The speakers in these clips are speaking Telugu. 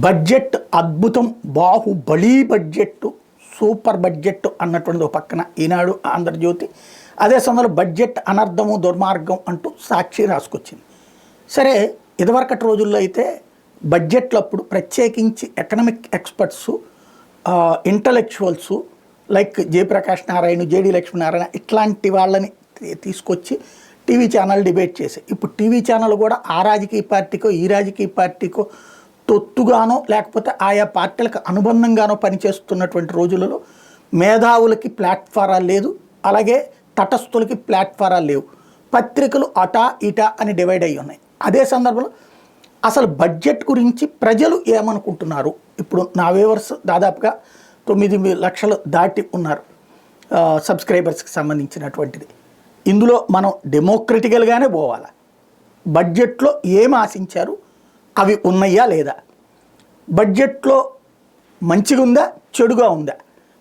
బడ్జెట్ అద్భుతం, బాహుబలి బడ్జెట్, సూపర్ బడ్జెట్ అన్నటువంటిది ఒక పక్కన ఈనాడు, ఆంధ్రజ్యోతి. అదే సమయంలో బడ్జెట్ అనర్థము దుర్మార్గం అంటూ సాక్షి రాసుకొచ్చింది. సరే, ఇదివరకటి రోజుల్లో అయితే బడ్జెట్లు అప్పుడు ప్రత్యేకించి economic experts, intellectuals like Jayaprakash Narayana, JD Lakshminarayana ఇట్లాంటి వాళ్ళని తీసుకొచ్చి టీవీ ఛానల్ డిబేట్ చేసి, ఇప్పుడు టీవీ ఛానల్ కూడా ఆ రాజకీయ పార్టీకో ఈ రాజకీయ పార్టీకో తొత్తుగానో లేకపోతే ఆయా పార్టీలకు అనుబంధంగానో పనిచేస్తున్నటువంటి రోజులలో మేధావులకి ప్లాట్ఫారాలు లేదు, అలాగే తటస్థులకి ప్లాట్ఫారాలు లేవు. పత్రికలు అటా ఇటా అని డివైడ్ అయ్యి ఉన్నాయి. అదే సందర్భంలో అసలు బడ్జెట్ గురించి ప్రజలు ఏమనుకుంటున్నారు? ఇప్పుడు నా వ్యూవర్స్ దాదాపుగా 9 లక్షలు దాటి ఉన్నారు సబ్స్క్రైబర్స్కి సంబంధించినటువంటిది. ఇందులో మనం డెమోక్రటికల్గానే పోవాలి. బడ్జెట్లో ఏం ఆశించారు, అవి ఉన్నాయా లేదా? బడ్జెట్లో మంచిగా ఉందా, చెడుగా ఉందా,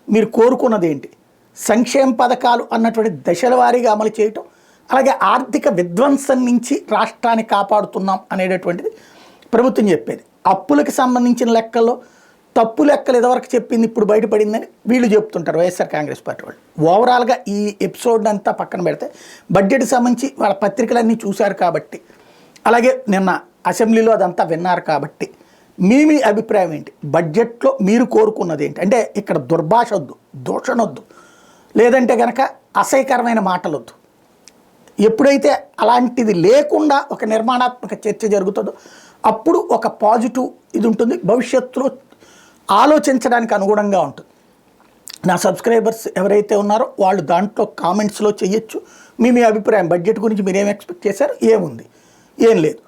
మీరు కోరుకున్నది ఏంటి? సంక్షేమ పథకాలు అన్నటువంటి దశల వారీగా అమలు చేయటం, అలాగే ఆర్థిక విధ్వంసం నుంచి రాష్ట్రాన్ని కాపాడుతున్నాం అనేటటువంటిది ప్రభుత్వం చెప్పేది. అప్పులకు సంబంధించిన లెక్కల్లో తప్పు లెక్కలు ఇదివరకు చెప్పింది ఇప్పుడు బయటపడిందని వీళ్ళు చెప్తుంటారు, వైఎస్ఆర్ కాంగ్రెస్ పార్టీ వాళ్ళు. ఓవరాల్గా ఈ ఎపిసోడ్ అంతా పక్కన పెడితే బడ్జెట్కి సంబంధించి వాళ్ళ పత్రికలన్నీ చూశారు కాబట్టి, అలాగే నిన్న అసెంబ్లీలో అదంతా విన్నారు కాబట్టి, మీ అభిప్రాయం ఏంటి? బడ్జెట్లో మీరు కోరుకున్నది ఏంటి? అంటే ఇక్కడ దుర్భాష వద్దు, దూషణ వద్దు, లేదంటే కనుక అసహ్యకరమైన మాటలు వద్దు. ఎప్పుడైతే అలాంటిది లేకుండా ఒక నిర్మాణాత్మక చర్చ జరుగుతుందో అప్పుడు ఒక పాజిటివ్ ఇది ఉంటుంది, భవిష్యత్తులో ఆలోచించడానికి అనుగుణంగా ఉంటుంది. నా సబ్స్క్రైబర్స్ ఎవరైతే ఉన్నారో వాళ్ళు దాంట్లో కామెంట్స్లో చేయొచ్చు. మీ అభిప్రాయం బడ్జెట్ గురించి మీరు ఏం ఎక్స్పెక్ట్ చేశారు, ఏముంది, ఏం లేదు,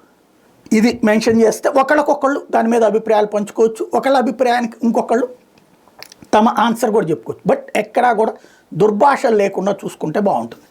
ఇది మెన్షన్ చేస్తే ఒకళ్ళకొకళ్ళు దాని మీద అభిప్రాయాలు పంచుకోవచ్చు. ఒకళ్ళ అభిప్రాయానికి ఇంకొకళ్ళు తమ ఆన్సర్ కూడా చెప్పుకోవచ్చు. బట్ ఎక్కడా కూడా దుర్భాషలు లేకుండా చూసుకుంటే బాగుంటుంది.